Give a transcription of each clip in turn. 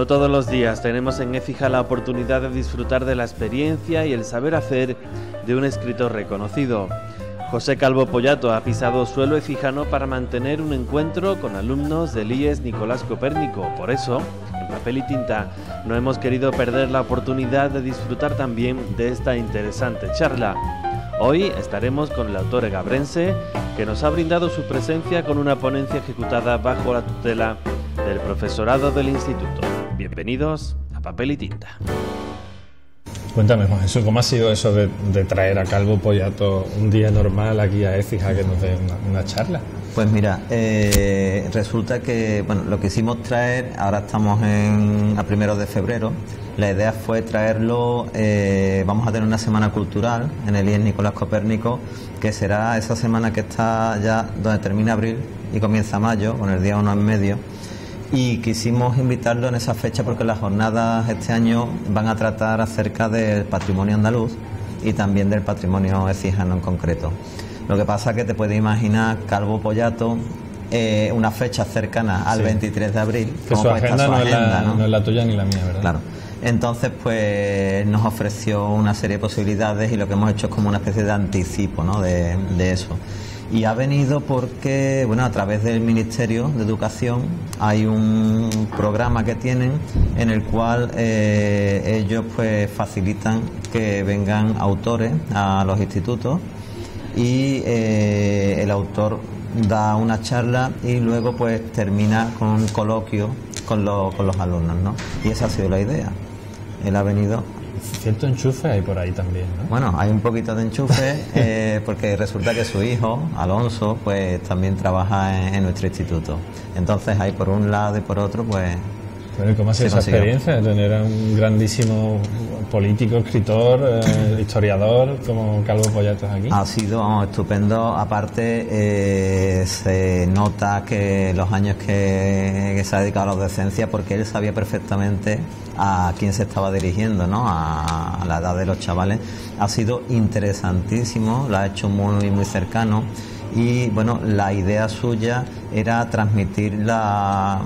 No todos los días tenemos en Écija la oportunidad de disfrutar de la experiencia y el saber hacer de un escritor reconocido. José Calvo Pollato ha pisado suelo écijano para mantener un encuentro con alumnos del IES Nicolás Copérnico. Por eso, en Papel y Tinta, no hemos querido perder la oportunidad de disfrutar también de esta interesante charla. Hoy estaremos con el autor egabrense, que nos ha brindado su presencia con una ponencia ejecutada bajo la tutela del profesorado del instituto. Bienvenidos a Papel y Tinta. Cuéntame, Juan Jesús, ¿cómo ha sido eso de traer a Calvo Pollato un día normal aquí a Écija que nos dé una charla? Pues mira, resulta que lo quisimos traer, ahora estamos a 1 de febrero, la idea fue traerlo, vamos a tener una semana cultural en el IES Nicolás Copérnico, que será esa semana que está ya donde termina abril y comienza mayo, con el día 1 en medio. Y quisimos invitarlo en esa fecha porque las jornadas este año van a tratar acerca del patrimonio andaluz y también del patrimonio écijano en concreto. Lo que pasa es que te puedes imaginar Calvo Pollato, una fecha cercana al 23 de abril. Que su agenda no es la tuya ni la mía, ¿verdad? Claro. Entonces, pues nos ofreció una serie de posibilidades y lo que hemos hecho es como una especie de anticipo, ¿no?, de eso. Y ha venido porque, a través del Ministerio de Educación hay un programa que tienen en el cual ellos pues facilitan que vengan autores a los institutos y el autor da una charla y luego pues termina con un coloquio con los alumnos, ¿no? Y esa ha sido la idea. Él ha venido... Cierto enchufe hay por ahí también, ¿no? Bueno, hay un poquito de enchufe porque resulta que su hijo, Alonso, pues también trabaja en nuestro instituto. Entonces hay por un lado y por otro, pues... Bueno, ¿y cómo ha sido esa experiencia de tener a un grandísimo político, escritor, historiador como Calvo Pollato aquí? Ha sido estupendo. Aparte, se nota que los años que se ha dedicado a la docencia, porque él sabía perfectamente a quién se estaba dirigiendo, ¿no?, a la edad de los chavales. Ha sido interesantísimo, lo ha hecho muy, muy cercano. Y la idea suya era transmitir la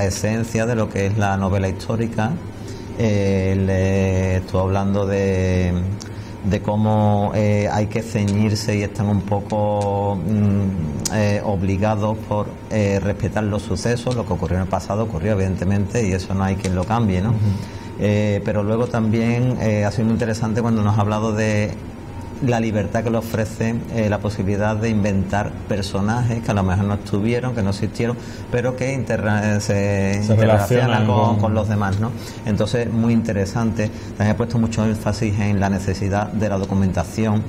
esencia de lo que es la novela histórica. Le estuvo hablando de cómo hay que ceñirse y están un poco obligados por respetar los sucesos. Lo que ocurrió en el pasado ocurrió, evidentemente, y eso no hay quien lo cambie, ¿no? Pero luego también ha sido muy interesante cuando nos ha hablado de la libertad que le ofrece la posibilidad de inventar personajes que a lo mejor no estuvieron, que no existieron, pero que se relacionan con los demás, ¿no? Entonces, muy interesante. También he puesto mucho énfasis en la necesidad de la documentación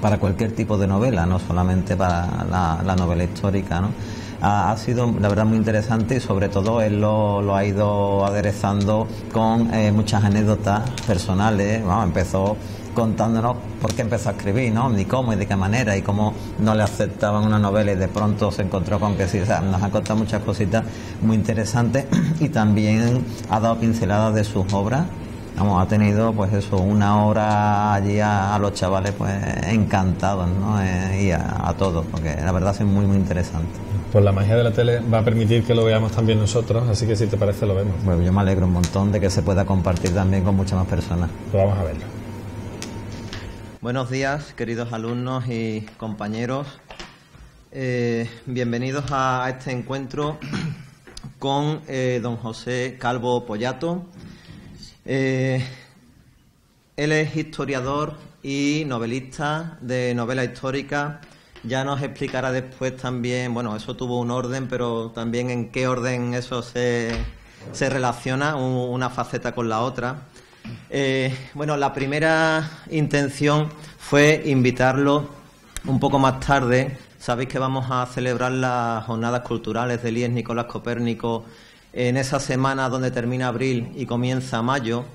para cualquier tipo de novela, no solamente para la novela histórica, ¿no? Ha sido, la verdad, muy interesante y sobre todo él lo ha ido aderezando con muchas anécdotas personales. Empezó contándonos por qué empezó a escribir, ¿no?, ni cómo y de qué manera, y cómo no le aceptaban una novela y de pronto se encontró con que sí. O sea, nos ha contado muchas cositas muy interesantes y también ha dado pinceladas de sus obras. Ha tenido pues eso, una hora allí a los chavales pues encantados, ¿no?, y a todos, porque la verdad es muy, muy interesante. Pues la magia de la tele va a permitir que lo veamos también nosotros, así que si te parece lo vemos. Bueno, yo me alegro un montón de que se pueda compartir también con muchas más personas. Pues vamos a verlo. Buenos días, queridos alumnos y compañeros. Bienvenidos a este encuentro con don José Calvo Pollato. Él es historiador y novelista de novela histórica. Ya nos explicará después también, eso tuvo un orden, pero también en qué orden eso se relaciona, una faceta con la otra. La primera intención fue invitarlo un poco más tarde. Sabéis que vamos a celebrar las jornadas culturales del IES Nicolás Copérnico en esa semana donde termina abril y comienza mayo.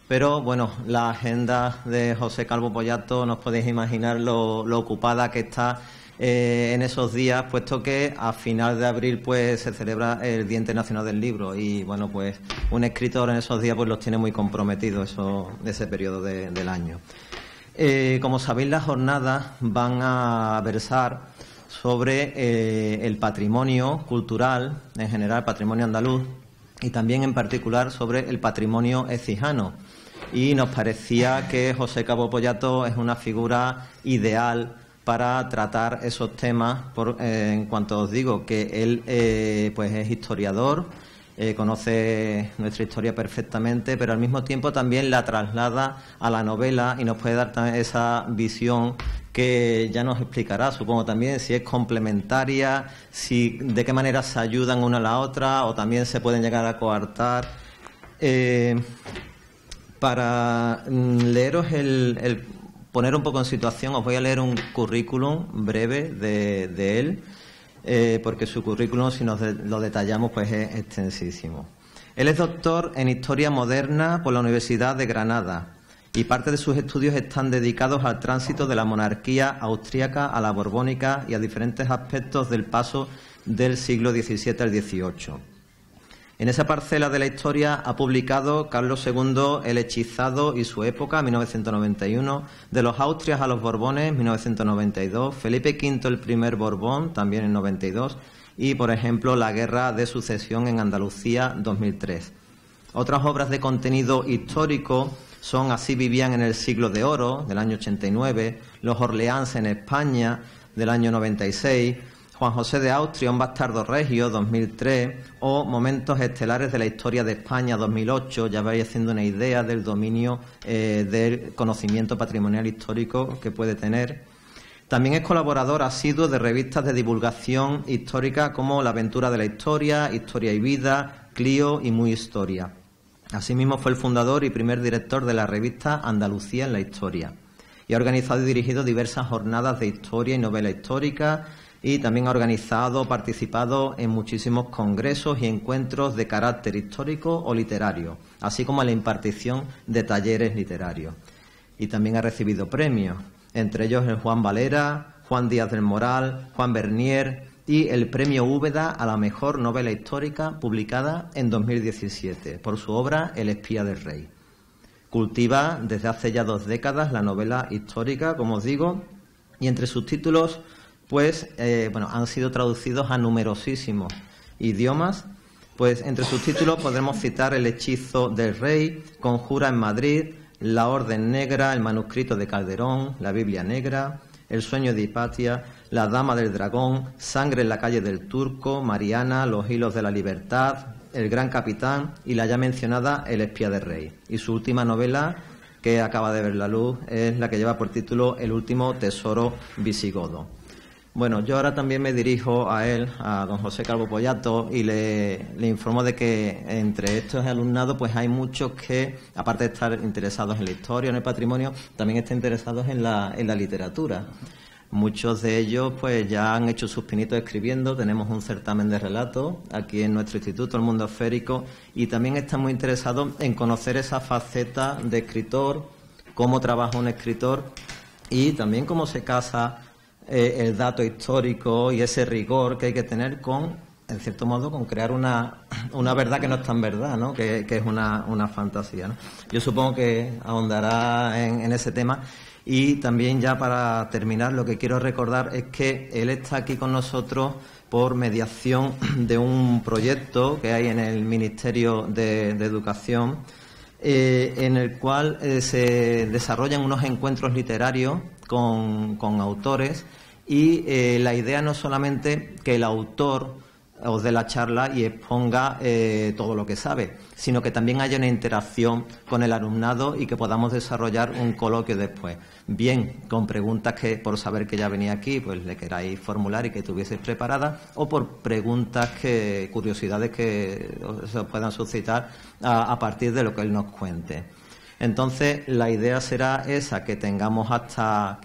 Pero la agenda de José Calvo Pollato, no os podéis imaginar lo ocupada que está en esos días, puesto que a final de abril pues se celebra el Día Internacional del Libro y pues un escritor en esos días pues los tiene muy comprometidos ese periodo del año. Como sabéis, las jornadas van a versar sobre el patrimonio cultural, en general el patrimonio andaluz, y también en particular sobre el patrimonio écijano. Y nos parecía que José Calvo Pollato es una figura ideal para tratar esos temas, en cuanto os digo que él pues es historiador, conoce nuestra historia perfectamente, pero al mismo tiempo también la traslada a la novela y nos puede dar también esa visión que ya nos explicará, supongo también, si es complementaria, de qué manera se ayudan una a la otra o también se pueden llegar a coartar. Para leeros poner un poco en situación, os voy a leer un currículum breve de él, porque su currículum, si nos lo detallamos, pues es extensísimo. Él es doctor en Historia Moderna por la Universidad de Granada y parte de sus estudios están dedicados al tránsito de la monarquía austríaca a la borbónica y a diferentes aspectos del paso del siglo XVII al XVIII. En esa parcela de la historia ha publicado Carlos II, El hechizado y su época, 1991, de los Austrias a los Borbones, 1992, Felipe V el primer Borbón, también en 92, y, por ejemplo, La guerra de sucesión en Andalucía, 2003. Otras obras de contenido histórico son Así vivían en el siglo de oro, del año 89, Los Orleans en España, del año 96, Juan José de Austria, un bastardo regio, 2003, o Momentos estelares de la historia de España, 2008, ya vais haciendo una idea del dominio del conocimiento patrimonial histórico que puede tener. También es colaborador asiduo de revistas de divulgación histórica como La aventura de la historia, Historia y vida, Clio y Muy Historia. Asimismo fue el fundador y primer director de la revista Andalucía en la Historia. Y ha organizado y dirigido diversas jornadas de historia y novela histórica, y también ha organizado, participado en muchísimos congresos y encuentros de carácter histórico o literario, así como en la impartición de talleres literarios. Y también ha recibido premios, entre ellos el Juan Valera, Juan Díaz del Moral, Juan Bernier y el Premio Úbeda a la mejor novela histórica publicada en 2017 por su obra El espía del rey. Cultiva desde hace ya 2 décadas la novela histórica, como os digo, y entre sus títulos pues han sido traducidos a numerosísimos idiomas. Pues entre sus títulos podremos citar El hechizo del rey, Conjura en Madrid, La orden negra, El manuscrito de Calderón, La Biblia negra, El sueño de Hipatia, La dama del dragón, Sangre en la calle del Turco, Mariana, Los hilos de la libertad, El gran capitán y la ya mencionada El espía del rey. Y su última novela, que acaba de ver la luz, es la que lleva por título El último tesoro visigodo. Bueno, yo ahora también me dirijo a él, a don José Calvo Pollato, y le informo de que entre estos alumnados pues hay muchos que, aparte de estar interesados en la historia, en el patrimonio, también están interesados en la literatura. Muchos de ellos pues ya han hecho sus pinitos escribiendo, tenemos un certamen de relatos aquí en nuestro instituto, el Mundo Esférico, y también están muy interesados en conocer esa faceta de escritor, cómo trabaja un escritor y también cómo se casa el dato histórico y ese rigor que hay que tener con, en cierto modo, con crear una verdad que no es tan verdad, ¿no? Que es una fantasía, ¿no? Yo supongo que ahondará en ese tema. Y también, ya para terminar, lo que quiero recordar es que él está aquí con nosotros por mediación de un proyecto que hay en el Ministerio de Educación, en el cual se desarrollan unos encuentros literarios con autores, y la idea no es solamente que el autor os dé la charla y exponga todo lo que sabe, sino que también haya una interacción con el alumnado y que podamos desarrollar un coloquio después, bien con preguntas que, por saber que ya venía aquí, pues le queráis formular y que tuvieseis preparadas, o por preguntas, curiosidades que se os puedan suscitar a partir de lo que él nos cuente. Entonces, la idea será esa, que tengamos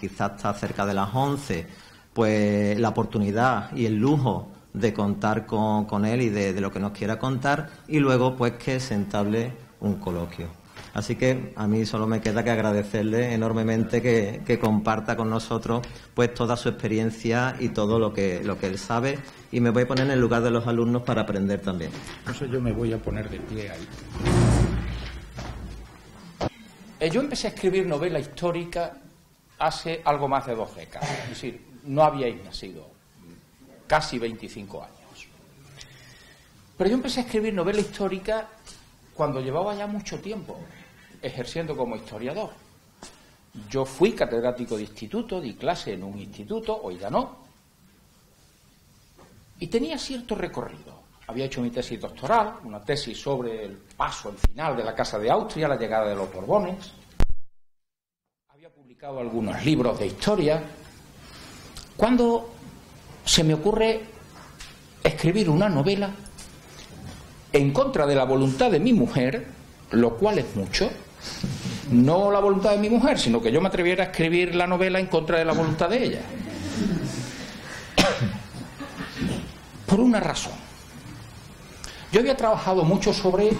quizás hasta cerca de las 11, pues la oportunidad y el lujo de contar con él y de lo que nos quiera contar, y luego pues que se entable un coloquio. Así que a mí solo me queda que agradecerle enormemente que comparta con nosotros pues toda su experiencia y todo lo que él sabe, y me voy a poner en el lugar de los alumnos para aprender también. Entonces yo me voy a poner de pie ahí. Yo empecé a escribir novela histórica hace algo más de 2 décadas, es decir, no habíais nacido, casi 25 años. Pero yo empecé a escribir novela histórica cuando llevaba ya mucho tiempo ejerciendo como historiador. Yo fui catedrático de instituto, di clase en un instituto, hoy ya no, y tenía cierto recorrido. Había hecho mi tesis doctoral, una tesis sobre el paso, el final de la Casa de Austria, la llegada de los Borbones. Había publicado algunos libros de historia. Cuando se me ocurre escribir una novela en contra de la voluntad de mi mujer, lo cual es mucho, no la voluntad de mi mujer, sino que yo me atreviera a escribir la novela en contra de la voluntad de ella. Por una razón. Yo había trabajado mucho sobre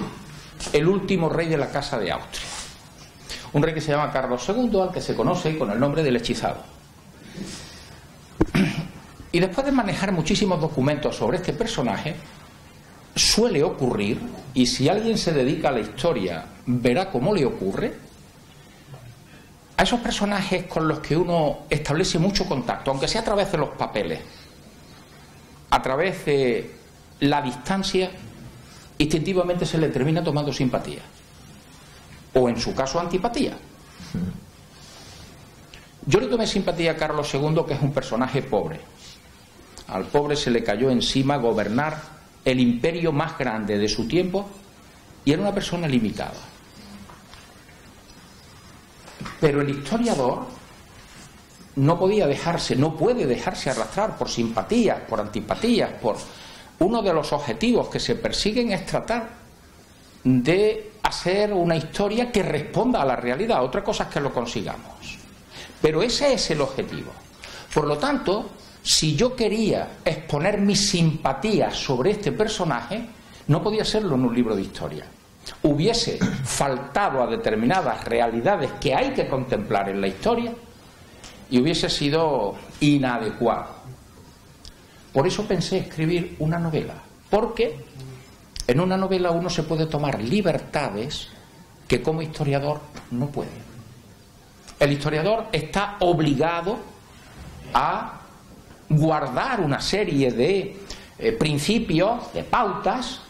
el último rey de la Casa de Austria, un rey que se llama Carlos II, al que se conoce con el nombre del hechizado. Y después de manejar muchísimos documentos sobre este personaje, suele ocurrir, y si alguien se dedica a la historia verá cómo le ocurre, a esos personajes con los que uno establece mucho contacto, aunque sea a través de los papeles, a través de la distancia, instintivamente se le termina tomando simpatía, o en su caso antipatía. Yo le tomé simpatía a Carlos II, que es un personaje pobre. Al pobre se le cayó encima gobernar el imperio más grande de su tiempo y era una persona limitada. Pero el historiador no podía dejarse, no puede dejarse arrastrar por simpatías, por antipatías, por uno de los objetivos que se persiguen es tratar de hacer una historia que responda a la realidad. Otra cosa es que lo consigamos, pero ese es el objetivo. Por lo tanto, si yo quería exponer mis simpatías sobre este personaje, no podía hacerlo en un libro de historia. Hubiese faltado a determinadas realidades que hay que contemplar en la historia y hubiese sido inadecuado. Por eso pensé escribir una novela, porque en una novela uno se puede tomar libertades que como historiador no puede. El historiador está obligado a guardar una serie de principios, de pautas,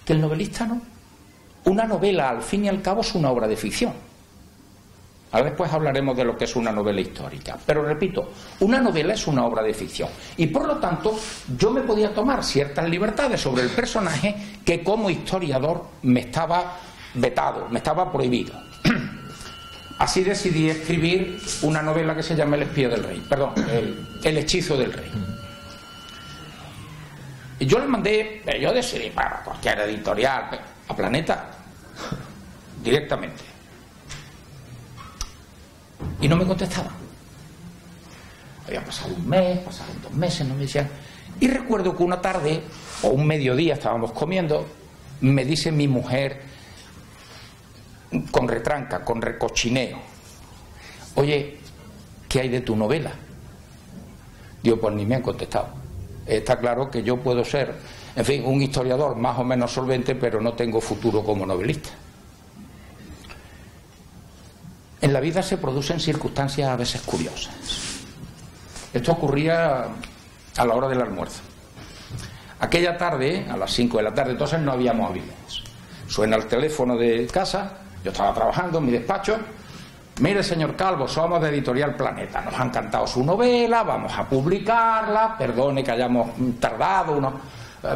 que el novelista no. Una novela, al fin y al cabo, es una obra de ficción. Ahora después hablaremos de lo que es una novela histórica. Pero repito, una novela es una obra de ficción. Y por lo tanto, yo me podía tomar ciertas libertades sobre el personaje que como historiador me estaba vetado, me estaba prohibido. Así decidí escribir una novela que se llama El espía del rey, perdón, el hechizo del rey. Y yo le mandé, yo decidí para cualquier editorial, a Planeta, directamente. Y no me contestaban. Había pasado un mes, pasaron 2 meses, no me decían. Y recuerdo que una tarde, o un mediodía, estábamos comiendo, me dice mi mujer, con retranca, con recochineo: oye, ¿qué hay de tu novela? Digo, pues ni me han contestado. Está claro que yo puedo ser, en fin, un historiador más o menos solvente, pero no tengo futuro como novelista. En la vida se producen circunstancias a veces curiosas. Esto ocurría a la hora del almuerzo. Aquella tarde, a las 5 de la tarde, entonces no había móviles. Suena el teléfono de casa. Yo estaba trabajando en mi despacho. Mire, señor Calvo, somos de Editorial Planeta. Nos ha encantado su novela, vamos a publicarla. Perdone que hayamos tardado unos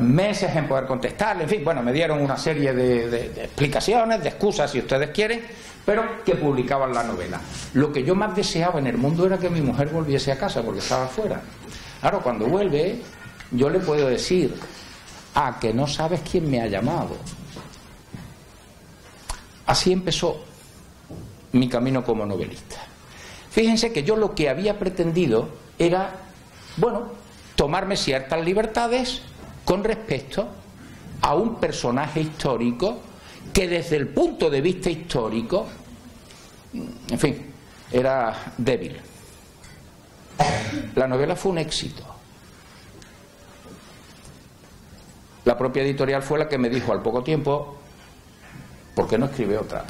meses en poder contestarle. En fin, bueno, me dieron una serie de explicaciones, de excusas, si ustedes quieren, pero que publicaban la novela. Lo que yo más deseaba en el mundo era que mi mujer volviese a casa, porque estaba fuera. Claro, cuando vuelve, yo le puedo decir: ah, que no sabes quién me ha llamado. Así empezó mi camino como novelista. Fíjense que yo lo que había pretendido era, bueno, tomarme ciertas libertades con respecto a un personaje histórico que desde el punto de vista histórico, en fin, era débil. La novela fue un éxito. La propia editorial fue la que me dijo al poco tiempo: ¿por qué no escribe otra?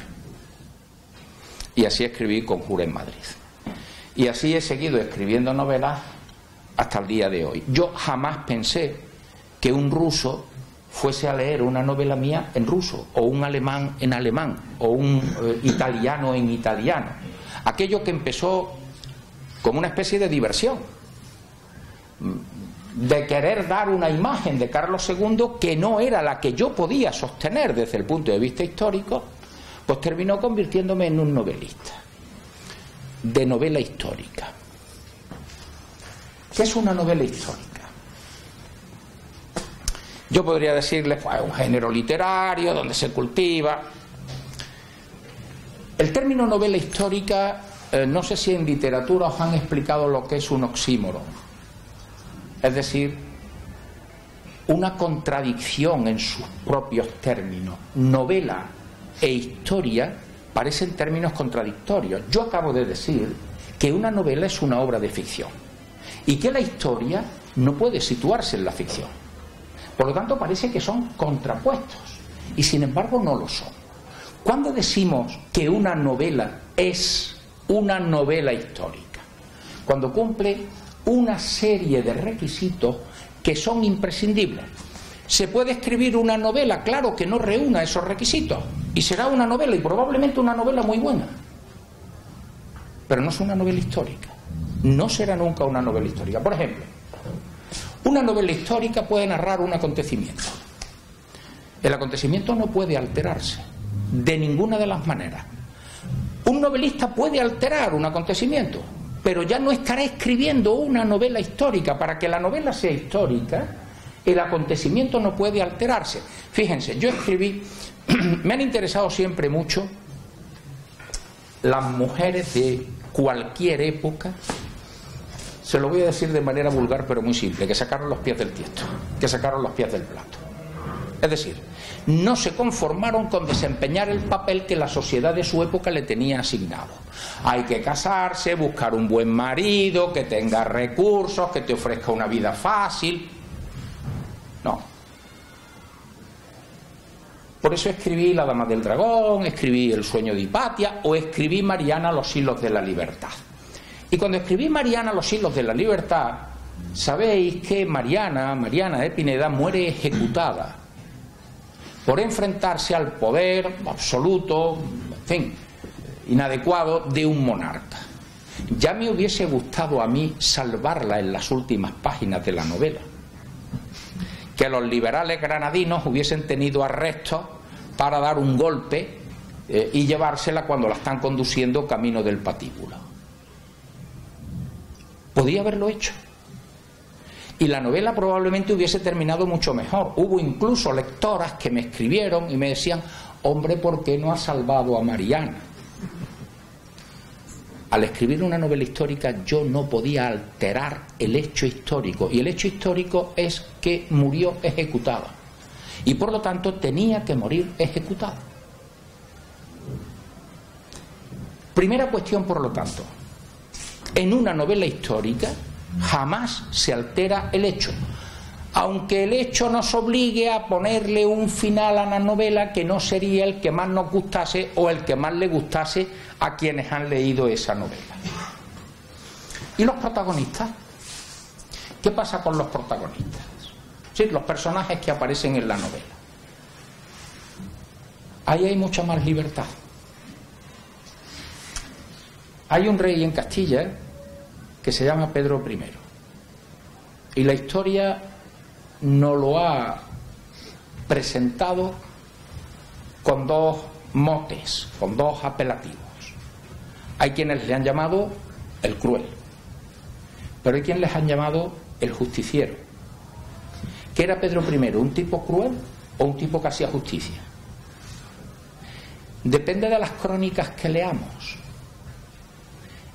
Y así escribí Conjura en Madrid. Y así he seguido escribiendo novelas hasta el día de hoy. Yo jamás pensé que un ruso fuese a leer una novela mía en ruso, o un alemán en alemán, o un italiano en italiano. Aquello que empezó como una especie de diversión, de querer dar una imagen de Carlos II que no era la que yo podía sostener desde el punto de vista histórico, pues terminó convirtiéndome en un novelista de novela histórica. ¿Qué es una novela histórica? Yo podría decirles, pues, un género literario donde se cultiva. El término novela histórica, no sé si en literatura os han explicado lo que es un oxímoron, es decir, una contradicción en sus propios términos. Novela e historia parecen términos contradictorios. Yo acabo de decir que una novela es una obra de ficción y que la historia no puede situarse en la ficción. Por lo tanto, parece que son contrapuestos y sin embargo no lo son. ¿Cuándo decimos que una novela es una novela histórica? Cuando cumple una serie de requisitos que son imprescindibles. ¿Se puede escribir una novela? Claro que no reúna esos requisitos y será una novela, y probablemente una novela muy buena, pero no es una novela histórica. No será nunca una novela histórica. Por ejemplo, una novela histórica puede narrar un acontecimiento. El acontecimiento no puede alterarse de ninguna de las maneras. Un novelista puede alterar un acontecimiento, pero ya no estará escribiendo una novela histórica. Para que la novela sea histórica, el acontecimiento no puede alterarse. Fíjense, yo escribí, me han interesado siempre mucho las mujeres de cualquier época. Se lo voy a decir de manera vulgar pero muy simple, que sacaron los pies del tiesto, que sacaron los pies del plato. Es decir, no se conformaron con desempeñar el papel que la sociedad de su época le tenía asignado. Hay que casarse, buscar un buen marido, que tenga recursos, que te ofrezca una vida fácil. No. Por eso escribí La Dama del Dragón, escribí El sueño de Hipatia o escribí Mariana, los hilos de la libertad. Y cuando escribí Mariana, los hilos de la libertad, sabéis que Mariana de Pineda muere ejecutada por enfrentarse al poder absoluto, en fin, inadecuado de un monarca. Ya me hubiese gustado a mí salvarla en las últimas páginas de la novela, que los liberales granadinos hubiesen tenido arrestos para dar un golpe y llevársela cuando la están conduciendo camino del patíbulo. Podía haberlo hecho. Y la novela probablemente hubiese terminado mucho mejor. Hubo incluso lectoras que me escribieron y me decían: hombre, ¿por qué no has salvado a Mariana? Al escribir una novela histórica yo no podía alterar el hecho histórico, y el hecho histórico es que murió ejecutada y por lo tanto tenía que morir ejecutada. Primera cuestión, por lo tanto, en una novela histórica jamás se altera el hecho, aunque el hecho nos obligue a ponerle un final a la novela que no sería el que más nos gustase o el que más le gustase a quienes han leído esa novela. ¿Y los protagonistas? ¿Qué pasa con los protagonistas? Sí, los personajes que aparecen en la novela. Ahí hay mucha más libertad. Hay un rey en Castilla que se llama Pedro I, y la historia nos lo ha presentado con dos motes, con dos apelativos. Hay quienes le han llamado el cruel, pero hay quienes les han llamado el justiciero. ¿Qué era Pedro I? ¿Un tipo cruel o un tipo que hacía justicia? Depende de las crónicas que leamos.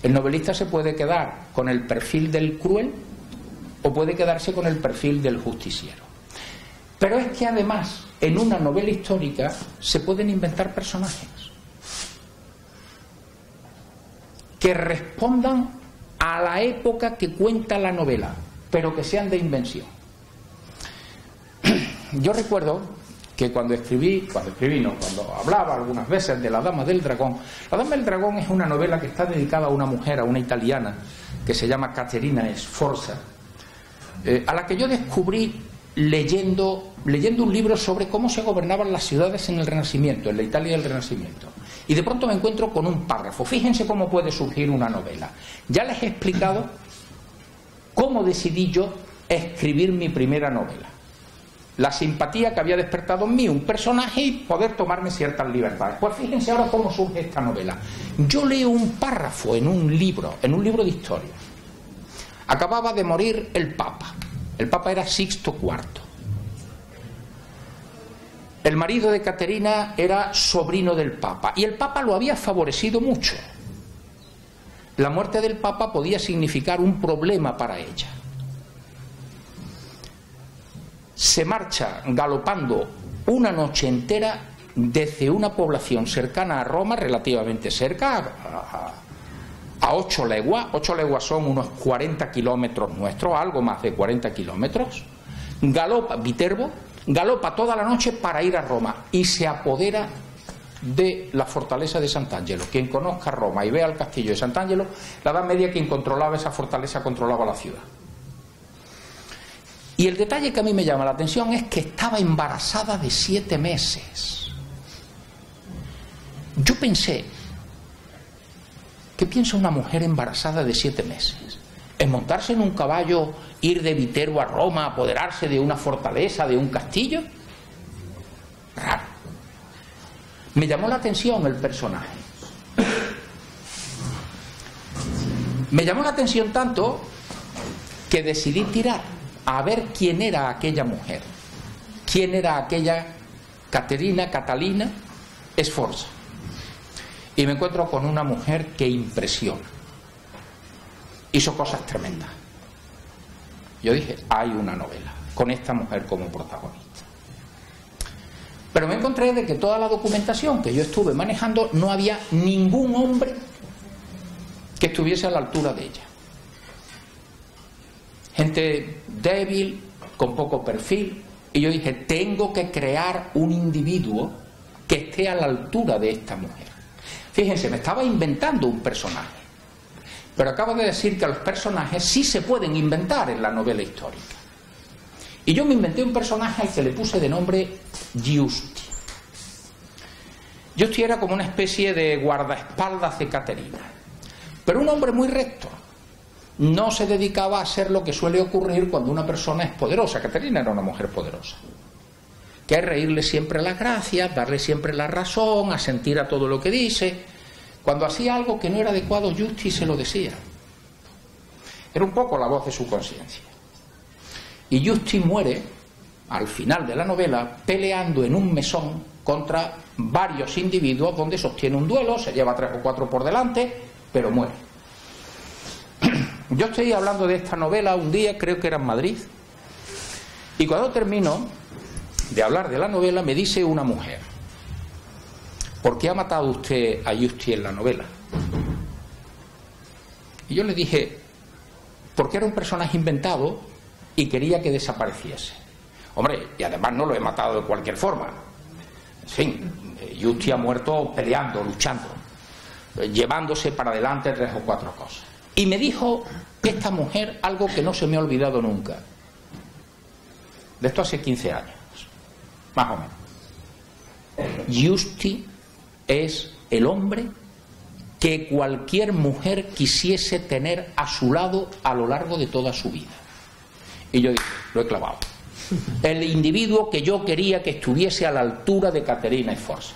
El novelista se puede quedar con el perfil del cruel o puede quedarse con el perfil del justiciero. Pero es que además en una novela histórica se pueden inventar personajes que respondan a la época que cuenta la novela, pero que sean de invención. Yo recuerdo que cuando hablaba algunas veces de La Dama del Dragón. La Dama del Dragón es una novela que está dedicada a una mujer, a una italiana, que se llama Caterina Sforza, a la que yo descubrí leyendo un libro sobre cómo se gobernaban las ciudades en el Renacimiento, en la Italia del Renacimiento. Y de pronto me encuentro con un párrafo. Fíjense cómo puede surgir una novela. Ya les he explicado cómo decidí yo escribir mi primera novela. La simpatía que había despertado en mí un personaje y poder tomarme ciertas libertades. Pues fíjense ahora cómo surge esta novela. Yo leo un párrafo en un libro de historia. Acababa de morir el Papa. El Papa era Sixto IV. El marido de Caterina era sobrino del Papa y el Papa lo había favorecido mucho. La muerte del Papa podía significar un problema para ella. Se marcha galopando una noche entera desde una población cercana a Roma, relativamente cerca, a 8 leguas. 8 leguas son unos 40 kilómetros nuestros, algo más de 40 kilómetros. Galopa Viterbo, galopa toda la noche para ir a Roma y se apodera de la fortaleza de Sant'Angelo. Quien conozca Roma y vea el castillo de Sant'Angelo, la Edad Media quien controlaba esa fortaleza controlaba la ciudad. Y el detalle que a mí me llama la atención es que estaba embarazada de 7 meses. Yo pensé, ¿qué piensa una mujer embarazada de 7 meses? ¿Es montarse en un caballo, ir de Viterbo a Roma, apoderarse de una fortaleza, de un castillo? Raro. Me llamó la atención el personaje. Me llamó la atención tanto que decidí tirar a ver quién era aquella mujer, quién era aquella Catalina Sforza. Y me encuentro con una mujer que impresiona. Hizo cosas tremendas. Yo dije, hay una novela con esta mujer como protagonista. Pero me encontré de que toda la documentación que yo estuve manejando no había ningún hombre que estuviese a la altura de ella. Gente débil, con poco perfil, y yo dije, tengo que crear un individuo que esté a la altura de esta mujer. Fíjense, me estaba inventando un personaje, pero acabo de decir que los personajes sí se pueden inventar en la novela histórica. Y yo me inventé un personaje al que le puse de nombre Giusti. Giusti era como una especie de guardaespaldas de Caterina, pero un hombre muy recto. No se dedicaba a hacer lo que suele ocurrir cuando una persona es poderosa. Caterina era una mujer poderosa, que es reírle siempre las gracias, darle siempre la razón, asentir a todo lo que dice. Cuando hacía algo que no era adecuado, Giusti se lo decía. Era un poco la voz de su conciencia. Y Giusti muere, al final de la novela, peleando en un mesón contra varios individuos donde sostiene un duelo, se lleva 3 o 4 por delante, pero muere. Yo estoy hablando de esta novela un día, creo que era en Madrid, y cuando termino de hablar de la novela me dice una mujer, ¿por qué ha matado usted a Giusti en la novela? Y yo le dije, porque era un personaje inventado y quería que desapareciese. Hombre, y además no lo he matado de cualquier forma. En fin, Giusti ha muerto peleando, luchando, llevándose para adelante 3 o 4 cosas. Y me dijo esta mujer algo que no se me ha olvidado nunca. De esto hace 15 años, más o menos. Giusti es el hombre que cualquier mujer quisiese tener a su lado a lo largo de toda su vida. Y yo dije, lo he clavado. El individuo que yo quería que estuviese a la altura de Caterina Sforza.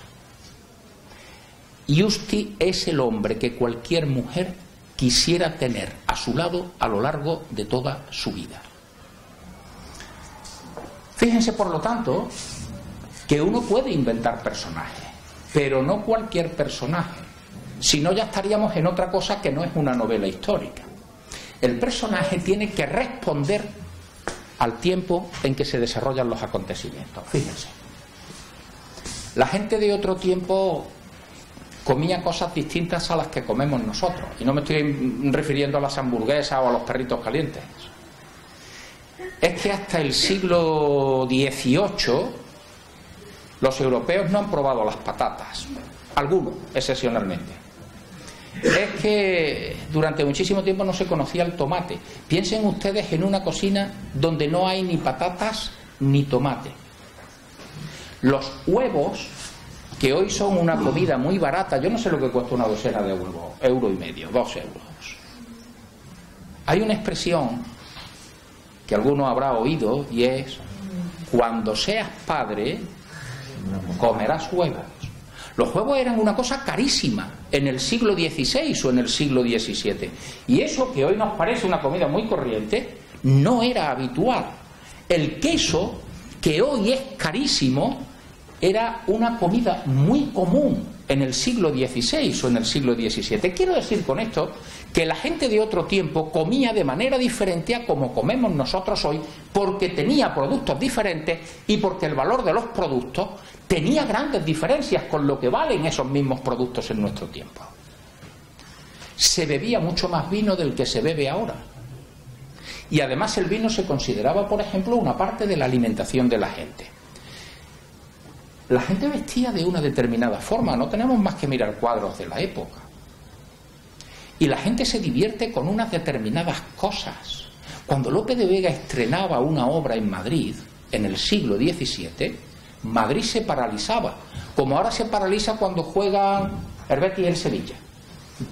Giusti es el hombre que cualquier mujer quisiera tener a su lado a lo largo de toda su vida. Fíjense, por lo tanto, que uno puede inventar personajes, pero no cualquier personaje, si no ya estaríamos en otra cosa que no es una novela histórica. El personaje tiene que responder al tiempo en que se desarrollan los acontecimientos. Fíjense, la gente de otro tiempo comía cosas distintas a las que comemos nosotros, y no me estoy refiriendo a las hamburguesas o a los perritos calientes. Es que hasta el siglo XVIII los europeos no han probado las patatas, algunos excepcionalmente. Es que durante muchísimo tiempo no se conocía el tomate. Piensen ustedes en una cocina donde no hay ni patatas ni tomate. Los huevos, que hoy son una comida muy barata, yo no sé lo que cuesta una docena de huevos, €1,50, 2 euros. Hay una expresión que alguno habrá oído y es: cuando seas padre, comerás huevos. Los huevos eran una cosa carísima en el siglo XVI o en el siglo XVII. Y eso que hoy nos parece una comida muy corriente, no era habitual. El queso, que hoy es carísimo, era una comida muy común en el siglo XVI o en el siglo XVII. Quiero decir con esto que la gente de otro tiempo comía de manera diferente a como comemos nosotros hoy, porque tenía productos diferentes y porque el valor de los productos tenía grandes diferencias con lo que valen esos mismos productos en nuestro tiempo. Se bebía mucho más vino del que se bebe ahora. Y además el vino se consideraba, por ejemplo, una parte de la alimentación de la gente. La gente vestía de una determinada forma, no tenemos más que mirar cuadros de la época. Y la gente se divierte con unas determinadas cosas. Cuando Lope de Vega estrenaba una obra en Madrid, en el siglo XVII, Madrid se paralizaba, como ahora se paraliza cuando juegan el Betis y el Sevilla.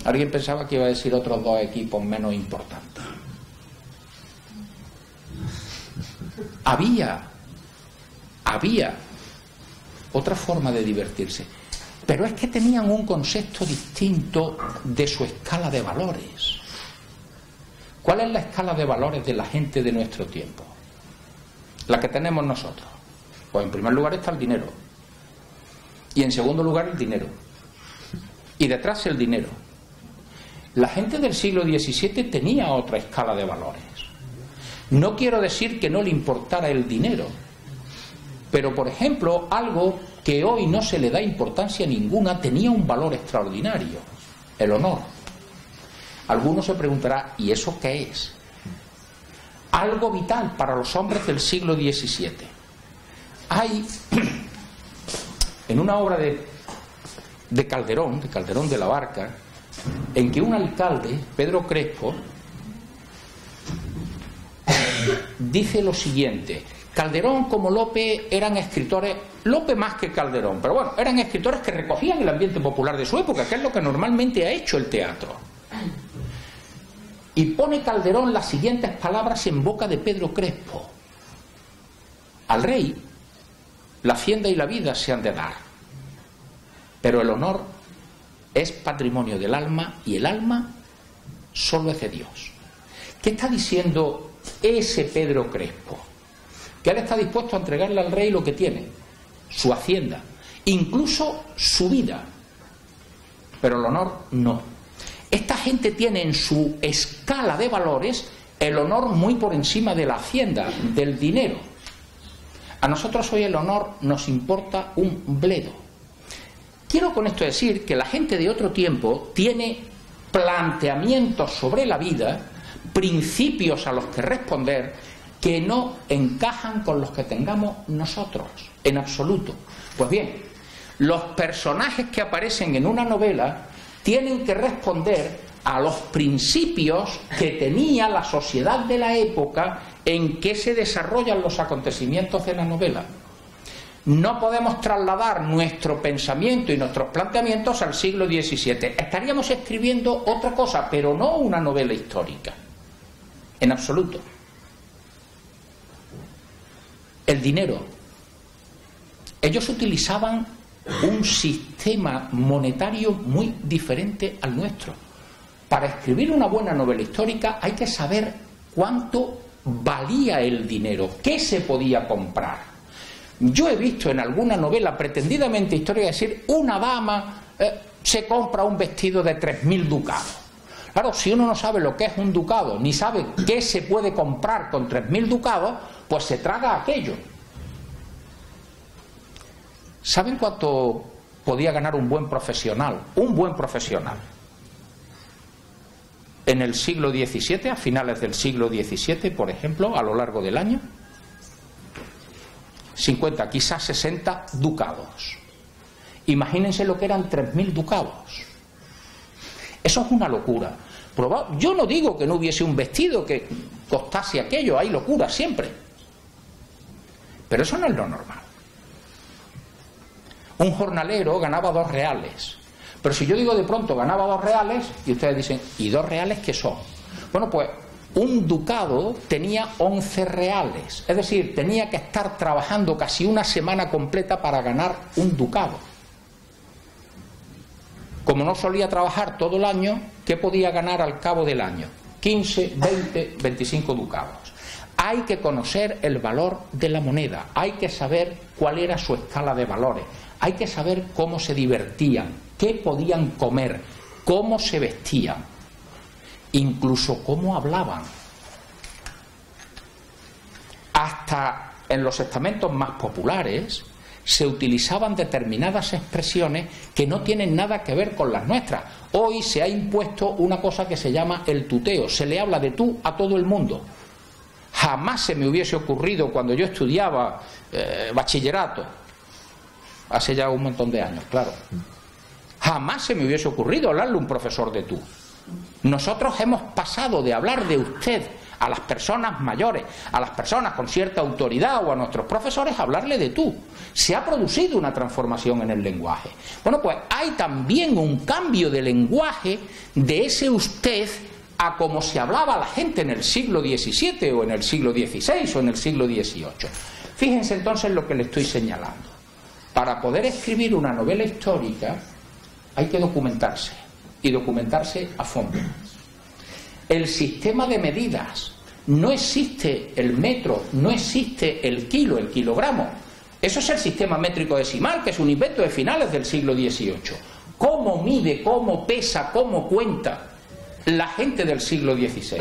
Alguien pensaba que iba a decir otros dos equipos menos importantes. Había otra forma de divertirse, pero es que tenían un concepto distinto de su escala de valores. ¿Cuál es la escala de valores de la gente de nuestro tiempo? La que tenemos nosotros. Pues en primer lugar está el dinero, y en segundo lugar el dinero, y detrás el dinero. La gente del siglo XVII tenía otra escala de valores. No quiero decir que no le importara el dinero, pero por ejemplo, algo que hoy no se le da importancia ninguna tenía un valor extraordinario: el honor. Alguno se preguntará, ¿y eso qué es? Algo vital para los hombres del siglo XVII. Hay en una obra de Calderón de la Barca, en que un alcalde, Pedro Crespo, dice lo siguiente: Calderón como Lope eran escritores, Lope más que Calderón, pero bueno, eran escritores que recogían el ambiente popular de su época, que es lo que normalmente ha hecho el teatro. Y pone Calderón las siguientes palabras en boca de Pedro Crespo: al rey la hacienda y la vida se han de dar, pero el honor es patrimonio del alma, y el alma solo es de Dios. ¿Qué está diciendo ese Pedro Crespo? Que él está dispuesto a entregarle al rey lo que tiene, su hacienda, incluso su vida, pero el honor no. Esta gente tiene en su escala de valores el honor muy por encima de la hacienda, del dinero. A nosotros hoy el honor nos importa un bledo. Quiero con esto decir que la gente de otro tiempo tiene planteamientos sobre la vida, principios a los que responder, que no encajan con los que tengamos nosotros, en absoluto. Pues bien, los personajes que aparecen en una novela tienen que responder a los principios que tenía la sociedad de la época en que se desarrollan los acontecimientos de la novela. No podemos trasladar nuestro pensamiento y nuestros planteamientos al siglo XVII. Estaríamos escribiendo otra cosa, pero no una novela histórica, en absoluto. El dinero. Ellos utilizaban un sistema monetario muy diferente al nuestro. Para escribir una buena novela histórica hay que saber cuánto valía el dinero, qué se podía comprar. Yo he visto en alguna novela pretendidamente histórica decir: una dama se compra un vestido de 3.000 ducados. Claro, si uno no sabe lo que es un ducado, ni sabe qué se puede comprar con 3.000 ducados, pues se traga aquello. ¿Saben cuánto podía ganar un buen profesional? Un buen profesional. En el siglo XVII, a finales del siglo XVII, por ejemplo, a lo largo del año, 50, quizás 60 ducados. Imagínense lo que eran 3.000 ducados. Eso es una locura. Yo no digo que no hubiese un vestido que costase aquello, hay locura siempre. Pero eso no es lo normal. Un jornalero ganaba 2 reales. Pero si yo digo de pronto ganaba 2 reales, y ustedes dicen, ¿y 2 reales qué son? Bueno, pues un ducado tenía 11 reales. Es decir, tenía que estar trabajando casi una semana completa para ganar un ducado. Como no solía trabajar todo el año, ¿qué podía ganar al cabo del año? 15, 20, 25 ducados. Hay que conocer el valor de la moneda, hay que saber cuál era su escala de valores, hay que saber cómo se divertían, qué podían comer, cómo se vestían, incluso cómo hablaban. Hasta en los estamentos más populares se utilizaban determinadas expresiones que no tienen nada que ver con las nuestras. Hoy se ha impuesto una cosa que se llama el tuteo, se le habla de tú a todo el mundo. Jamás se me hubiese ocurrido cuando yo estudiaba bachillerato, hace ya un montón de años, claro, jamás se me hubiese ocurrido hablarle a un profesor de tú. Nosotros hemos pasado de hablar de usted a las personas mayores, a las personas con cierta autoridad o a nuestros profesores, a hablarle de tú. Se ha producido una transformación en el lenguaje. Bueno, pues hay también un cambio de lenguaje de ese usted a como se hablaba la gente en el siglo XVII o en el siglo XVI o en el siglo XVIII. Fíjense entonces lo que le estoy señalando. Para poder escribir una novela histórica hay que documentarse, y documentarse a fondo. El sistema de medidas, no existe el metro, no existe el kilo, el kilogramo. Eso es el sistema métrico decimal, que es un invento de finales del siglo XVIII. ¿Cómo mide, cómo pesa, cómo cuenta la gente del siglo XVI?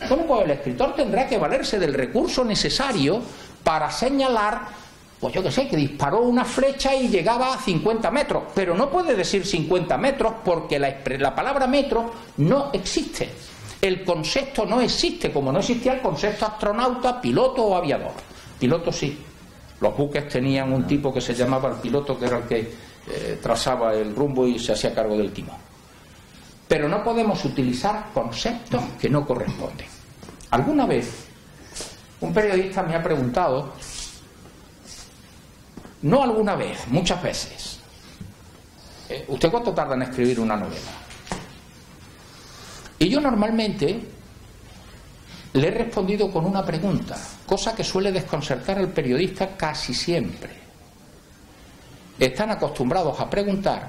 Bueno, pues el escritor tendrá que valerse del recurso necesario para señalar, pues yo qué sé, que disparó una flecha y llegaba a 50 metros, pero no puede decir 50 metros porque la palabra metro no existe. El concepto no existe, como no existía el concepto astronauta, piloto o aviador. Piloto sí. Los buques tenían un tipo que se llamaba el piloto, que era el que trazaba el rumbo y se hacía cargo del timón. Pero no podemos utilizar conceptos que no corresponden. Alguna vez un periodista me ha preguntado, no alguna vez, muchas veces, ¿usted cuánto tarda en escribir una novela? Y yo normalmente le he respondido con una pregunta, cosa que suele desconcertar al periodista casi siempre. Están acostumbrados a preguntar,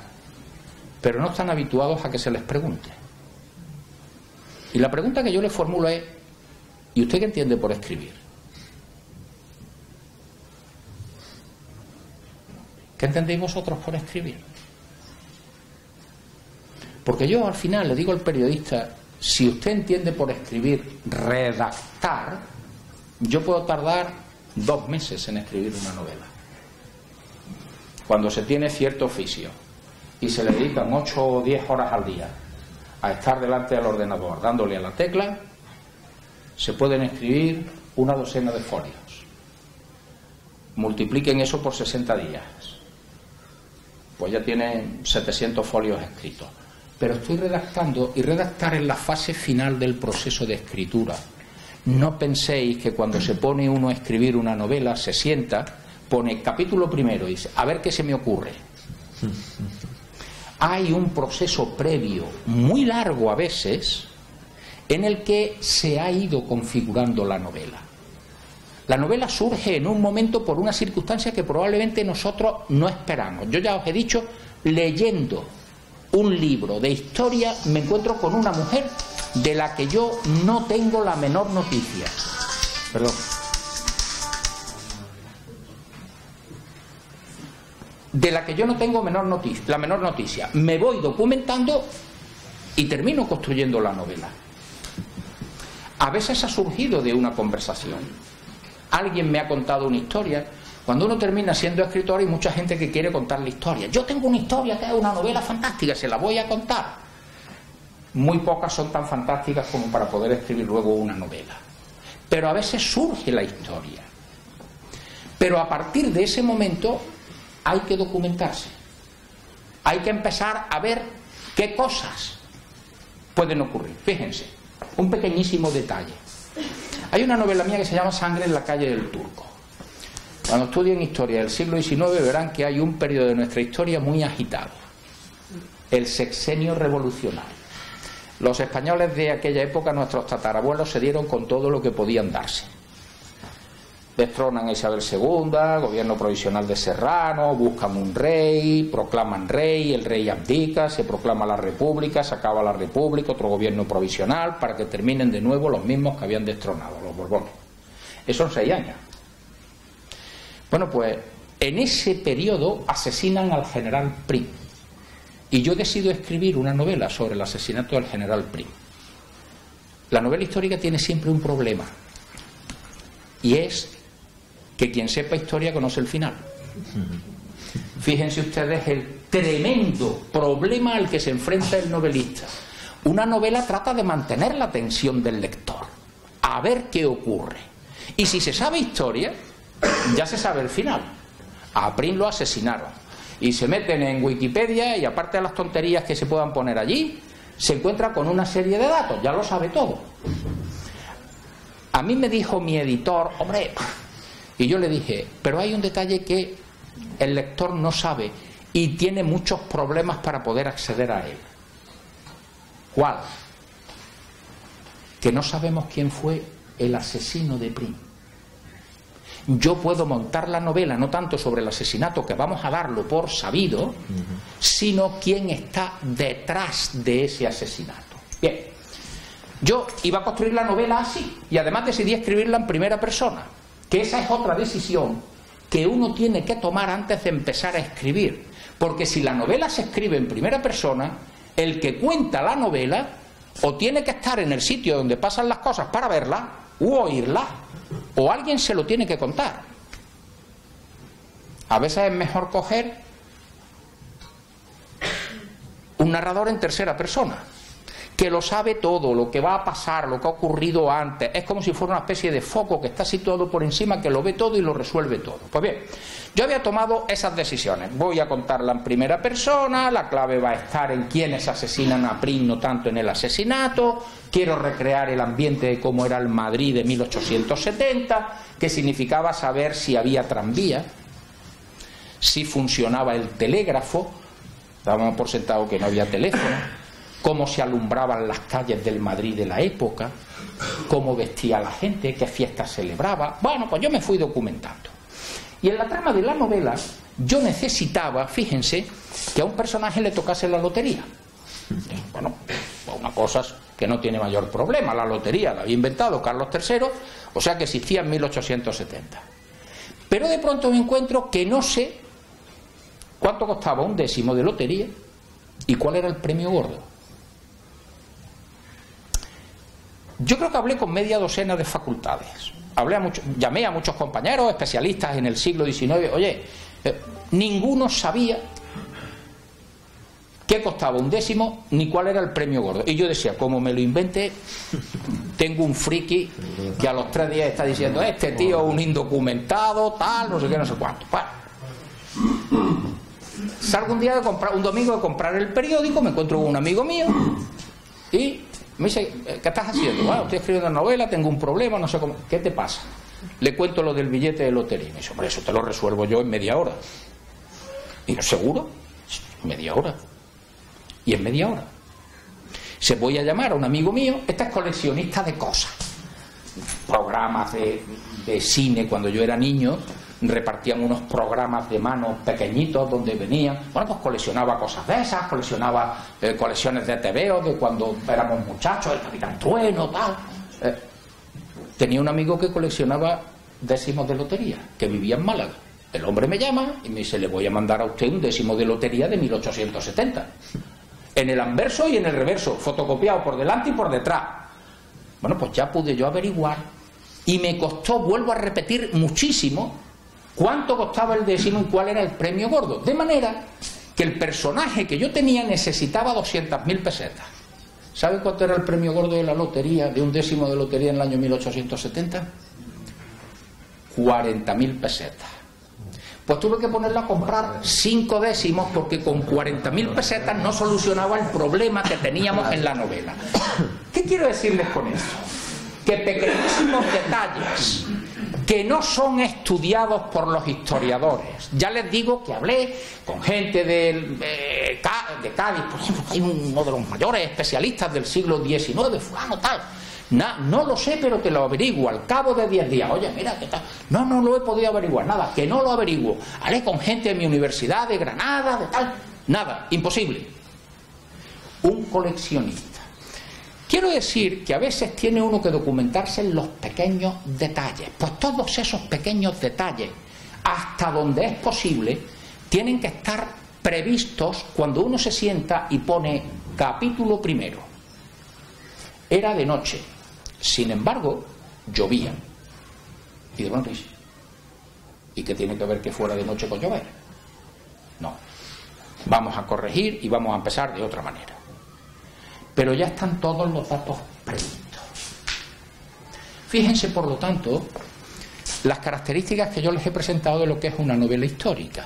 pero no están habituados a que se les pregunte. Y la pregunta que yo le formulo es, ¿y usted qué entiende por escribir? ¿Qué entendéis vosotros por escribir? Porque yo al final le digo al periodista, si usted entiende por escribir redactar, yo puedo tardar 2 meses en escribir una novela. Cuando se tiene cierto oficio y se le dedican 8 o 10 horas al día a estar delante del ordenador dándole a la tecla, se pueden escribir 1 docena de folios. Multipliquen eso por 60 días. Pues ya tienen 700 folios escritos. Pero estoy redactando, y redactar es la fase final del proceso de escritura. No penséis que cuando se pone uno a escribir una novela, se sienta, pone capítulo primero y dice, a ver qué se me ocurre. Hay un proceso previo, muy largo a veces, en el que se ha ido configurando la novela. La novela surge en un momento por una circunstancia que probablemente nosotros no esperamos. Yo ya os he dicho, leyendo un libro de historia me encuentro con una mujer de la que yo no tengo la menor noticia. Perdón. De la que yo no tengo la menor noticia. Me voy documentando y termino construyendo la novela. A veces ha surgido de una conversación. Alguien me ha contado una historia. Cuando uno termina siendo escritor hay mucha gente que quiere contar la historia. Yo tengo una historia que es una novela fantástica, se la voy a contar. Muy pocas son tan fantásticas como para poder escribir luego una novela. Pero a veces surge la historia. Pero a partir de ese momento hay que documentarse. Hay que empezar a ver qué cosas pueden ocurrir. Fíjense, un pequeñísimo detalle. Hay una novela mía que se llama Sangre en la calle del Turco. Cuando estudien historia del siglo XIX verán que hay un periodo de nuestra historia muy agitado, el sexenio revolucionario. Los españoles de aquella época, nuestros tatarabuelos, se dieron con todo lo que podían darse. Destronan a Isabel II, gobierno provisional de Serrano, buscan un rey, proclaman rey, el rey abdica, se proclama la república, se acaba la república, otro gobierno provisional, para que terminen de nuevo los mismos que habían destronado, los Borbones. Esos son 6 años. Bueno, pues en ese periodo asesinan al general Prim. Y yo decido escribir una novela sobre el asesinato del general Prim. La novela histórica tiene siempre un problema, y es que quien sepa historia conoce el final. Fíjense ustedes el tremendo problema al que se enfrenta el novelista. Una novela trata de mantener la atención del lector, a ver qué ocurre. Y si se sabe historia, ya se sabe el final. A Prim lo asesinaron. Y se meten en Wikipedia y, aparte de las tonterías que se puedan poner allí, se encuentra con una serie de datos, ya lo sabe todo. A mí me dijo mi editor, hombre, y yo le dije, pero hay un detalle que el lector no sabe y tiene muchos problemas para poder acceder a él. ¿Cuál? Que no sabemos quién fue el asesino de Prim. Yo puedo montar la novela no tanto sobre el asesinato, que vamos a darlo por sabido, sino quién está detrás de ese asesinato. Bien, yo iba a construir la novela así, y además decidí escribirla en primera persona, que esa es otra decisión que uno tiene que tomar antes de empezar a escribir, porque si la novela se escribe en primera persona, el que cuenta la novela o tiene que estar en el sitio donde pasan las cosas para verla u oírla, o alguien se lo tiene que contar. A veces es mejor coger un narrador en tercera persona, que lo sabe todo, lo que va a pasar, lo que ha ocurrido antes. Es como si fuera una especie de foco que está situado por encima, que lo ve todo y lo resuelve todo. Pues bien, yo había tomado esas decisiones. Voy a contarla en primera persona, la clave va a estar en quienes asesinan a Prim, no tanto en el asesinato. Quiero recrear el ambiente de cómo era el Madrid de 1870, que significaba saber si había tranvía, si funcionaba el telégrafo, dábamos por sentado que no había teléfono, cómo se alumbraban las calles del Madrid de la época, cómo vestía la gente, qué fiestas celebraba. Bueno, pues yo me fui documentando. Y en la trama de la novela yo necesitaba, fíjense, que a un personaje le tocase la lotería. Bueno, una cosa que no tiene mayor problema. La lotería la había inventado Carlos III, o sea que existía en 1870. Pero de pronto me encuentro que no sé cuánto costaba un décimo de lotería y cuál era el premio gordo. Yo creo que hablé con media docena de facultades. Llamé a muchos compañeros especialistas en el siglo XIX. Oye, ninguno sabía qué costaba un décimo ni cuál era el premio gordo. Y yo decía, como me lo inventé, tengo un friki que a los 3 días está diciendo, este tío es un indocumentado, tal, no sé qué, no sé cuánto. Bueno, salgo un domingo de comprar el periódico, me encuentro con un amigo mío y me dice, ¿qué estás haciendo? Bueno, estoy escribiendo una novela, tengo un problema, no sé cómo. ¿Qué te pasa? Le cuento lo del billete de lotería. Me dice, hombre, eso te lo resuelvo yo en media hora. Y yo, ¿seguro? Media hora. Y en media hora se voy a llamar a un amigo mío, este es coleccionista de cosas, programas de cine. Cuando yo era niño repartían unos programas de mano pequeñitos donde venían, bueno, pues coleccionaba cosas de esas, coleccionaba colecciones de TVO de cuando éramos muchachos, el Capitán Trueno, tal. Tenía un amigo que coleccionaba décimos de lotería, que vivía en Málaga. El hombre me llama y me dice, le voy a mandar a usted un décimo de lotería de 1870, en el anverso y en el reverso, fotocopiado por delante y por detrás. Bueno, pues ya pude yo averiguar y me costó, vuelvo a repetir, muchísimo cuánto costaba el décimo y cuál era el premio gordo, de manera que el personaje que yo tenía necesitaba 200.000 pesetas. ¿Sabe cuánto era el premio gordo de la lotería, de un décimo de lotería en el año 1870? 40.000 pesetas. Pues tuve que ponerla a comprar 5 décimos, porque con 40.000 pesetas no solucionaba el problema que teníamos en la novela. ¿Qué quiero decirles con esto? que pequeñísimos detalles que no son estudiados por los historiadores. Ya les digo que hablé con gente de Cádiz, por ejemplo, hay uno de los mayores especialistas del siglo XIX, fulano tal. No lo sé, pero te lo averiguo al cabo de 10 días. Oye, mira, ¿qué tal? No lo he podido averiguar, nada, que no lo averiguo. Hablé con gente de mi universidad, de Granada, de tal. Nada, imposible. Un coleccionista. Quiero decir que a veces tiene uno que documentarse en los pequeños detalles. Pues todos esos pequeños detalles, hasta donde es posible, tienen que estar previstos cuando uno se sienta y pone capítulo primero. Era de noche, sin embargo, llovía. Y de pronto dice, ¿y qué tiene que ver que fuera de noche con llover? No. Vamos a corregir y vamos a empezar de otra manera. Pero ya están todos los datos previstos. Fíjense, por lo tanto, las características que yo les he presentado de lo que es una novela histórica.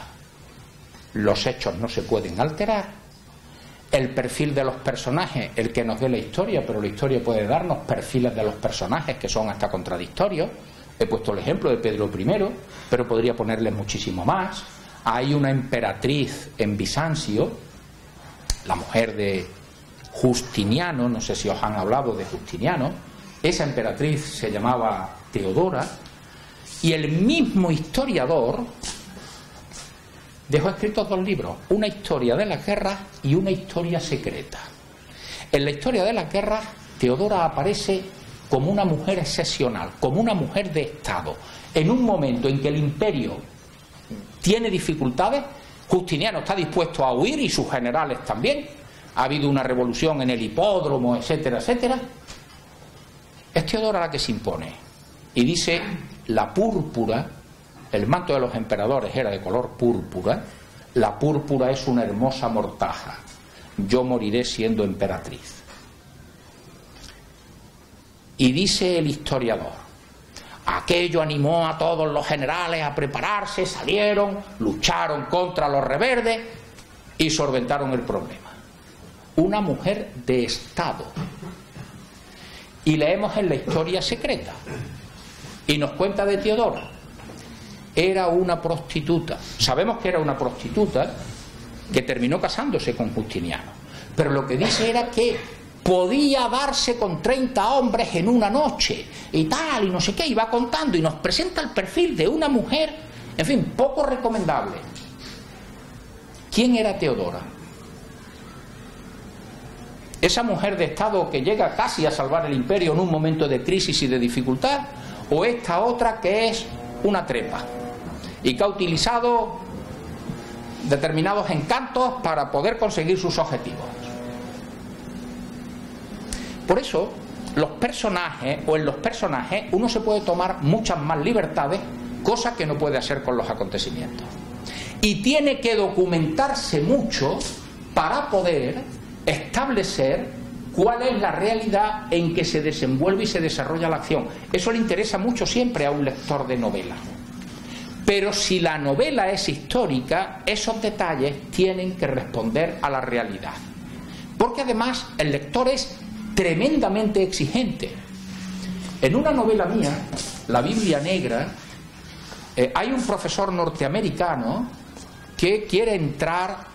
Los hechos no se pueden alterar. El perfil de los personajes, el que nos dé la historia, pero la historia puede darnos perfiles de los personajes que son hasta contradictorios. He puesto el ejemplo de Pedro I, pero podría ponerles muchísimo más. Hay una emperatriz en Bizancio, la mujer de Justiniano, no sé si os han hablado de Justiniano, esa emperatriz se llamaba Teodora, y el mismo historiador dejó escritos 2 libros, una historia de las guerras y una historia secreta. En la historia de las guerras, Teodora aparece como una mujer excepcional, como una mujer de Estado. En un momento en que el imperio tiene dificultades, Justiniano está dispuesto a huir y sus generales también. Ha habido una revolución en el hipódromo, etcétera, etcétera. Es Teodora la que se impone. Y dice, la púrpura, el manto de los emperadores era de color púrpura, la púrpura es una hermosa mortaja. Yo moriré siendo emperatriz. Y dice el historiador, aquello animó a todos los generales a prepararse, salieron, lucharon contra los reverdes y solventaron el problema. Una mujer de Estado. Y leemos en la historia secreta. Y nos cuenta de Teodora. Era una prostituta. Sabemos que era una prostituta que terminó casándose con Justiniano. Pero lo que dice era que podía darse con 30 hombres en una noche y tal, y no sé qué, y va contando y nos presenta el perfil de una mujer, en fin, poco recomendable. ¿Quién era Teodora? ¿Esa mujer de Estado que llega casi a salvar el imperio en un momento de crisis y de dificultad? ¿O esta otra que es una trepa y que ha utilizado determinados encantos para poder conseguir sus objetivos? Por eso, los personajes, o en los personajes, uno se puede tomar muchas más libertades, cosa que no puede hacer con los acontecimientos. Y tiene que documentarse mucho para poder establecer cuál es la realidad en que se desenvuelve y se desarrolla la acción. Eso le interesa mucho siempre a un lector de novela. Pero si la novela es histórica, esos detalles tienen que responder a la realidad. Porque además el lector es tremendamente exigente. En una novela mía, La Biblia Negra, hay un profesor norteamericano que quiere entrar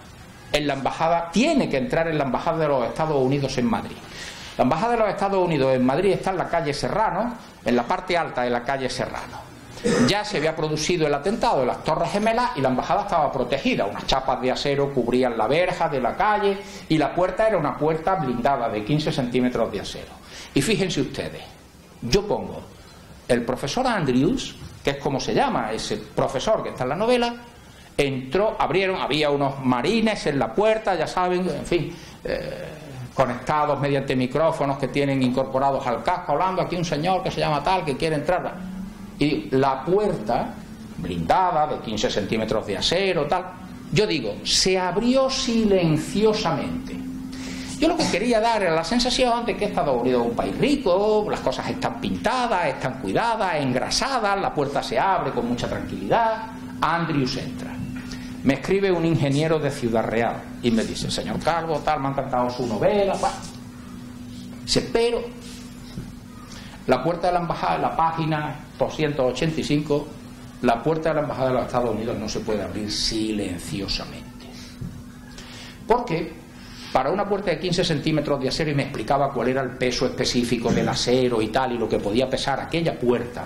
en la embajada, tiene que entrar en la embajada de los Estados Unidos en Madrid. La embajada de los Estados Unidos en Madrid está en la calle Serrano, en la parte alta de la calle Serrano. Ya se había producido el atentado de las Torres Gemelas y la embajada estaba protegida. Unas chapas de acero cubrían la verja de la calle y la puerta era una puerta blindada de 15 centímetros de acero. Y fíjense ustedes, yo pongo el profesor Andrews, que es como se llama ese profesor que está en la novela, entró, abrieron, había unos marines en la puerta, ya saben, en fin, conectados mediante micrófonos que tienen incorporados al casco, hablando aquí un señor que se llama tal, que quiere entrar. Y la puerta, blindada, de 15 centímetros de acero, tal, yo digo, se abrió silenciosamente. Yo lo que quería dar era la sensación de que Estados Unidos es un país rico, las cosas están pintadas, están cuidadas, engrasadas, la puerta se abre con mucha tranquilidad. Andrews entra. Me escribe un ingeniero de Ciudad Real y me dice, señor Calvo, tal, me ha encantado su novela, dice, pero La puerta de la embajada, la página 285, la puerta de la embajada de los Estados Unidos no se puede abrir silenciosamente. Porque para una puerta de 15 centímetros de acero, y me explicaba cuál era el peso específico del acero y tal, y lo que podía pesar aquella puerta,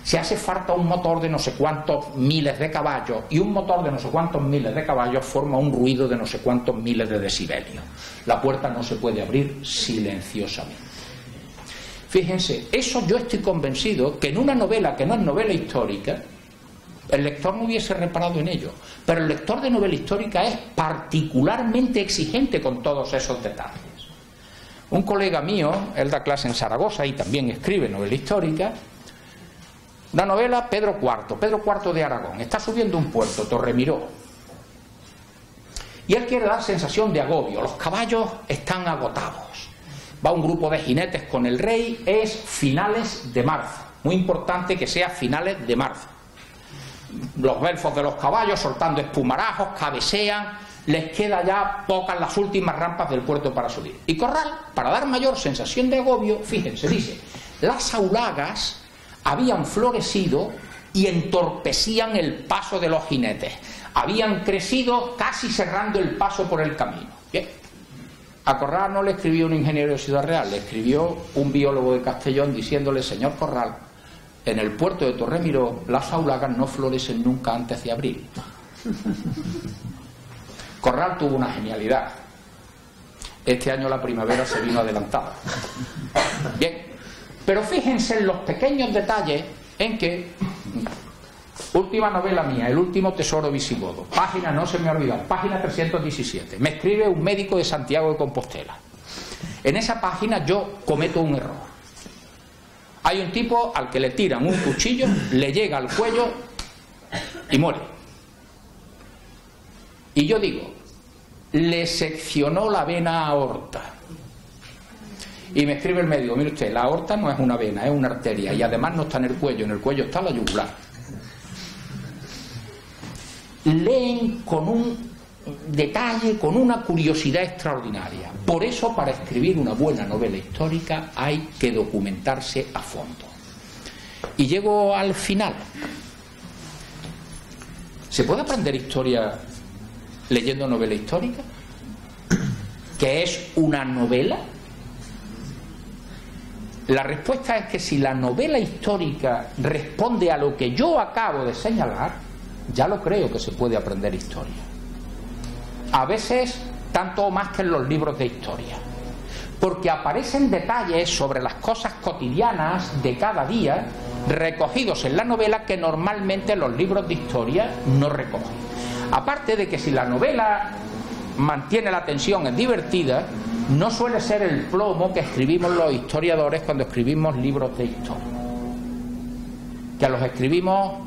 se hace falta un motor de no sé cuántos miles de caballos, y un motor de no sé cuántos miles de caballos forma un ruido de no sé cuántos miles de decibelios. La puerta no se puede abrir silenciosamente. Fíjense, eso yo estoy convencido que en una novela que no es novela histórica, el lector no hubiese reparado en ello. Pero el lector de novela histórica es particularmente exigente con todos esos detalles. Un colega mío, él da clase en Zaragoza y también escribe novela histórica, una novela Pedro IV de Aragón. Está subiendo un puerto, Torremiró. Y él quiere dar sensación de agobio. Los caballos están agotados. Va un grupo de jinetes con el rey, es finales de marzo. Muy importante que sea finales de marzo. Los belfos de los caballos soltando espumarajos, cabecean, les queda ya pocas las últimas rampas del puerto para subir. Y Corral, para dar mayor sensación de agobio, fíjense, dice, las aulagas habían florecido y entorpecían el paso de los jinetes. Habían crecido casi cerrando el paso por el camino. Bien. A Corral no le escribió un ingeniero de Ciudad Real, le escribió un biólogo de Castellón diciéndole: señor Corral, en el puerto de Torremiró las aulagas no florecen nunca antes de abril. Corral tuvo una genialidad. Este año la primavera se vino adelantada. Bien, pero fíjense en los pequeños detalles en que, última novela mía, El último tesoro visigodo, página, no se me ha olvidado, página 317, me escribe un médico de Santiago de Compostela. En esa página yo cometo un error. Hay un tipo al que le tiran un cuchillo, le llega al cuello y muere. Y yo digo, le seccionó la vena aorta. Y me escribe el médico: mire usted, la aorta no es una vena, es una arteria, y además no está en el cuello está la yugular. Leen con un detalle, con una curiosidad extraordinaria. Por eso, para escribir una buena novela histórica hay que documentarse a fondo. Y llego al final. ¿Se puede aprender historia leyendo novela histórica? ¿Qué es una novela? La respuesta es que si la novela histórica responde a lo que yo acabo de señalar, ya lo creo que se puede aprender historia. A veces tanto o más que en los libros de historia, porque aparecen detalles sobre las cosas cotidianas de cada día recogidos en la novela que normalmente los libros de historia no recogen. Aparte de que si la novela mantiene la tensión, es divertida, no suele ser el plomo que escribimos los historiadores cuando escribimos libros de historia, que los escribimos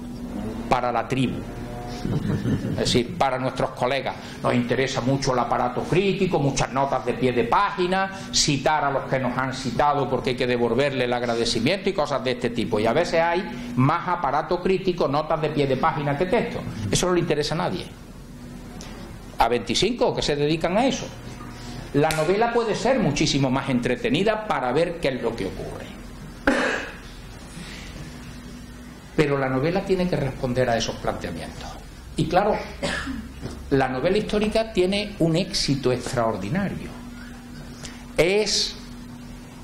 para la tribu, es decir, para nuestros colegas. Nos interesa mucho el aparato crítico, muchas notas de pie de página, citar a los que nos han citado porque hay que devolverle el agradecimiento y cosas de este tipo. Y a veces hay más aparato crítico, notas de pie de página que texto. Eso no le interesa a nadie. A 25 que se dedican a eso. La novela puede ser muchísimo más entretenida para ver qué es lo que ocurre. Pero la novela tiene que responder a esos planteamientos. Y claro, la novela histórica tiene un éxito extraordinario. Es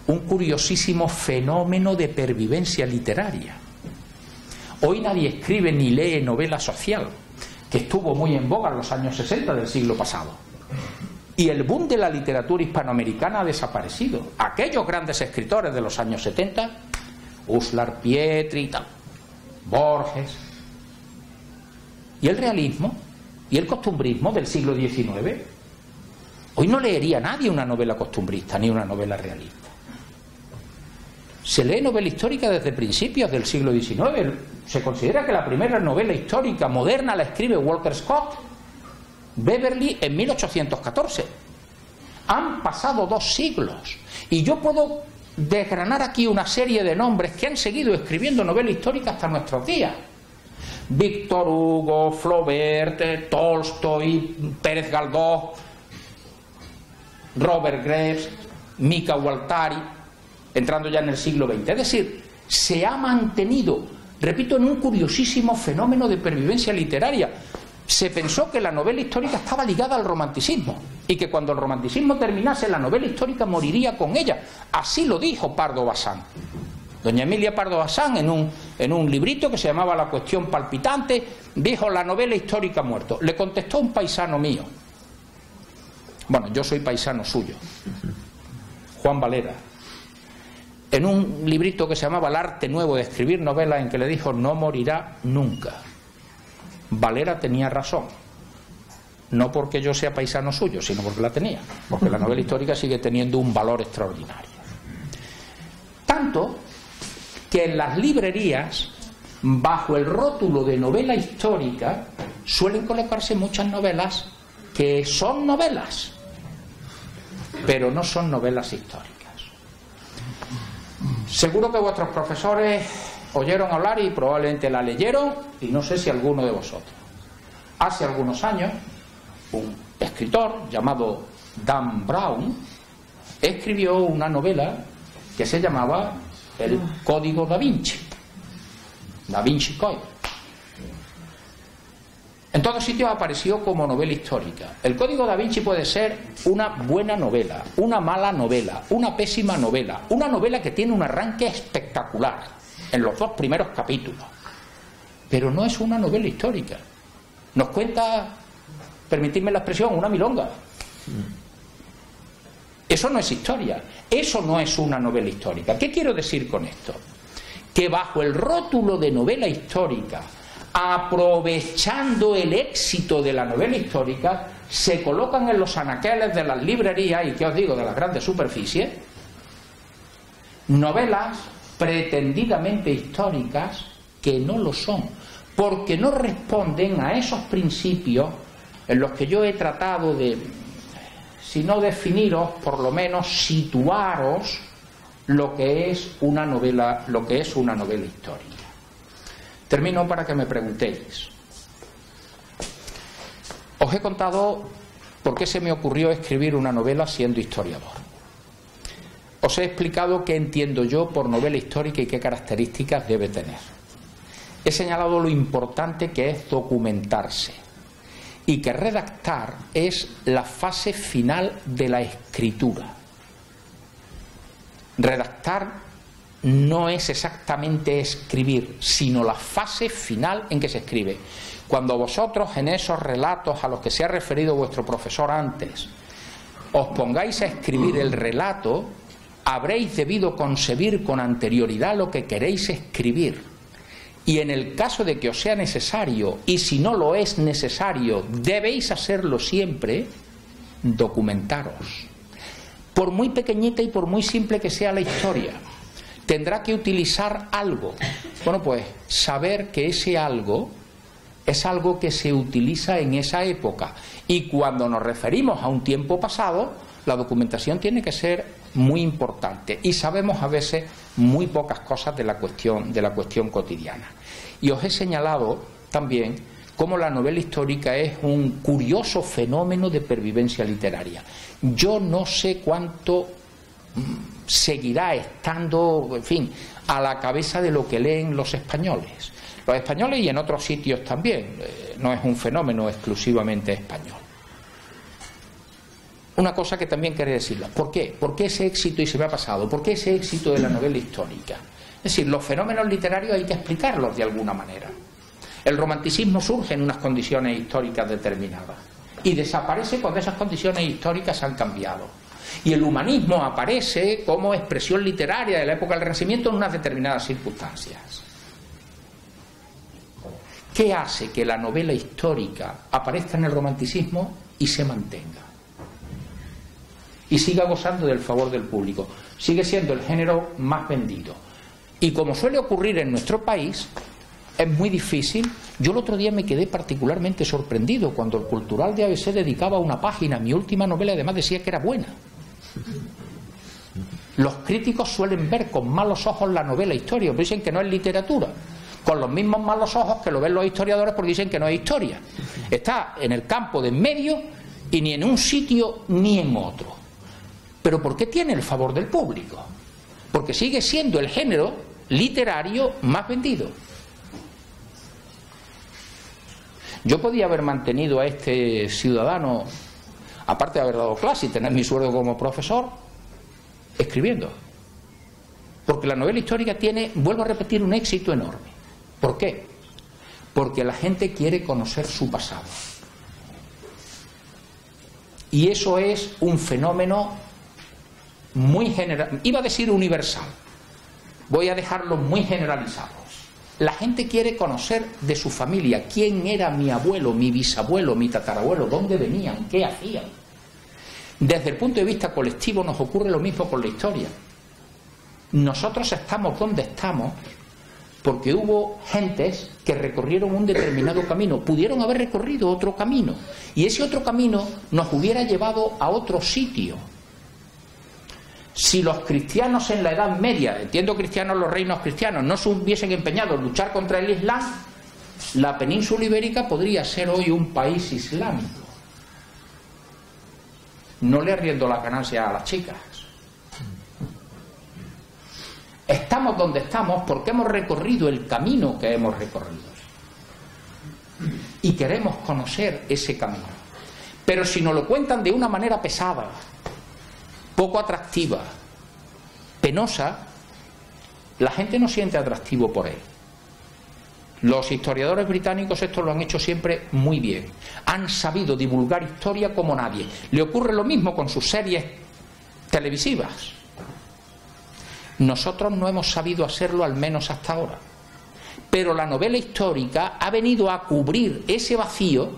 un curiosísimo fenómeno de pervivencia literaria. Hoy nadie escribe ni lee novela social, que estuvo muy en boga en los años 60 del siglo pasado. Y el boom de la literatura hispanoamericana ha desaparecido. Aquellos grandes escritores de los años 70, Uslar Pietri y tal, Borges, y el realismo y el costumbrismo del siglo XIX. Hoy no leería nadie una novela costumbrista ni una novela realista. Se lee novela histórica desde principios del siglo XIX. Se considera que la primera novela histórica moderna la escribe Walter Scott, Beverly, en 1814. Han pasado 2 siglos y yo puedo desgranar aquí una serie de nombres que han seguido escribiendo novela histórica hasta nuestros días: Víctor Hugo, Flaubert, Tolstoy, Pérez Galdós, Robert Graves, Mika Waltari. entrando ya en el siglo XX. Es decir, se ha mantenido, repito, en un curiosísimo fenómeno de pervivencia literaria. Se pensó que la novela histórica estaba ligada al romanticismo y que cuando el romanticismo terminase la novela histórica moriría con ella. Así lo dijo Pardo Bazán. Doña Emilia Pardo Bazán, en un librito que se llamaba La cuestión palpitante, dijo: la novela histórica ha muerto. Le contestó un paisano mío, bueno, yo soy paisano suyo, Juan Valera, en un librito que se llamaba El arte nuevo de escribir novelas, en que le dijo: no morirá nunca. Valera tenía razón, no porque yo sea paisano suyo, sino porque la tenía, porque la novela histórica sigue teniendo un valor extraordinario. Tanto que en las librerías, bajo el rótulo de novela histórica, suelen colocarse muchas novelas que son novelas, pero no son novelas históricas. Seguro que vuestros profesores oyeron hablar y probablemente la leyeron, y no sé si alguno de vosotros. Hace algunos años, un escritor llamado Dan Brown escribió una novela que se llamaba El Código Da Vinci, Da Vinci Code. En todos sitios apareció como novela histórica. El Código Da Vinci puede ser una buena novela, una mala novela, una pésima novela, una novela que tiene un arranque espectacular en los 2 primeros capítulos, pero no es una novela histórica. Nos cuenta, permitidme la expresión, una milonga. Eso no es historia, eso no es una novela histórica. ¿Qué quiero decir con esto? Que bajo el rótulo de novela histórica, aprovechando el éxito de la novela histórica, se colocan en los anaqueles de las librerías, y qué os digo, de las grandes superficies, novelas pretendidamente históricas que no lo son, porque no responden a esos principios en los que yo he tratado de, si no definiros, por lo menos situaros lo que es una novela, histórica. Termino para que me preguntéis. Os he contado por qué se me ocurrió escribir una novela siendo historiador. Os he explicado qué entiendo yo por novela histórica y qué características debe tener. He señalado lo importante que es documentarse y que redactar es la fase final de la escritura. Redactar no es exactamente escribir, sino la fase final en que se escribe. Cuando vosotros, en esos relatos a los que se ha referido vuestro profesor antes, os pongáis a escribir el relato, habréis debido concebir con anterioridad lo que queréis escribir. Y en el caso de que os sea necesario, y si no lo es necesario, debéis hacerlo siempre, documentaros. Por muy pequeñita y por muy simple que sea la historia, tendrá que utilizar algo. Bueno, pues saber que ese algo es algo que se utiliza en esa época. Y cuando nos referimos a un tiempo pasado, la documentación tiene que ser muy importante. Y sabemos a veces muy pocas cosas de la cuestión cotidiana. Y os he señalado también cómo la novela histórica es un curioso fenómeno de pervivencia literaria. Yo no sé cuánto seguirá estando, en fin, a la cabeza de lo que leen los españoles. Los españoles y en otros sitios también, no es un fenómeno exclusivamente español. Una cosa que también quería decirlo. ¿Por qué? ¿Por qué ese éxito, y se me ha pasado, por qué ese éxito de la novela histórica? Es decir, los fenómenos literarios hay que explicarlos de alguna manera. El romanticismo surge en unas condiciones históricas determinadas y desaparece cuando esas condiciones históricas han cambiado. Y el humanismo aparece como expresión literaria de la época del Renacimiento en unas determinadas circunstancias. ¿Qué hace que la novela histórica aparezca en el romanticismo y se mantenga? Y siga gozando del favor del público. Sigue siendo el género más vendido. Y como suele ocurrir en nuestro país, es muy difícil. Yo el otro día me quedé particularmente sorprendido cuando el Cultural de ABC dedicaba una página a mi última novela y además decía que era buena. Los críticos suelen ver con malos ojos la novela histórica, porque dicen que no es literatura, con los mismos malos ojos que lo ven los historiadores porque dicen que no es historia. Está en el campo de en medio y ni en un sitio ni en otro. ¿Pero por qué tiene el favor del público? porque sigue siendo el género literario más vendido. Yo podía haber mantenido a este ciudadano, aparte de haber dado clase y tener mi sueldo como profesor, escribiendo. Porque la novela histórica tiene, vuelvo a repetir, un éxito enorme. ¿Por qué? Porque la gente quiere conocer su pasado. Y eso es un fenómeno muy general, iba a decir universal, voy a dejarlo muy generalizado. La gente quiere conocer de su familia quién era mi abuelo, mi bisabuelo, mi tatarabuelo, dónde venían, qué hacían. Desde el punto de vista colectivo nos ocurre lo mismo con la historia. Nosotros estamos donde estamos porque hubo gentes que recorrieron un determinado camino, pudieron haber recorrido otro camino, y ese otro camino nos hubiera llevado a otro sitio. Si los cristianos en la Edad Media, entiendo cristianos los reinos cristianos, no se hubiesen empeñado en luchar contra el Islam, la península ibérica podría ser hoy un país islámico. No le arriendo la ganancia a las chicas. Estamos donde estamos porque hemos recorrido el camino que hemos recorrido. Y queremos conocer ese camino. Pero si nos lo cuentan de una manera pesada, poco atractiva, penosa, la gente no siente atractivo por él. Los historiadores británicos esto lo han hecho siempre muy bien. Han sabido divulgar historia como nadie. Le ocurre lo mismo con sus series televisivas. Nosotros no hemos sabido hacerlo, al menos hasta ahora. Pero la novela histórica ha venido a cubrir ese vacío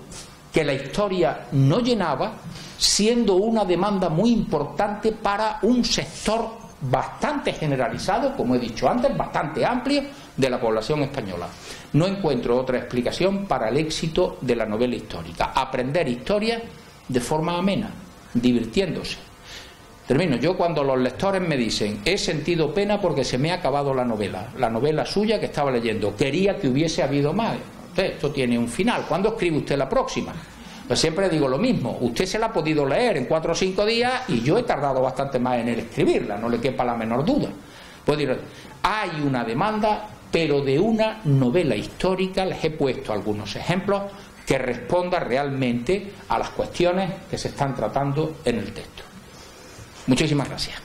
que la historia no llenaba, siendo una demanda muy importante para un sector bastante generalizado, como he dicho antes, bastante amplio de la población española. No encuentro otra explicación para el éxito de la novela histórica: aprender historia de forma amena, divirtiéndose. Termino. Yo, cuando los lectores me dicen he sentido pena porque se me ha acabado la novela suya que estaba leyendo, quería que hubiese habido más. Esto tiene un final. ¿Cuándo escribe usted la próxima? Pues siempre digo lo mismo. Usted se la ha podido leer en 4 o 5 días y yo he tardado bastante más en escribirla, no le quepa la menor duda. Pues diré, hay una demanda, pero de una novela histórica. Les he puesto algunos ejemplos que respondan realmente a las cuestiones que se están tratando en el texto. Muchísimas gracias.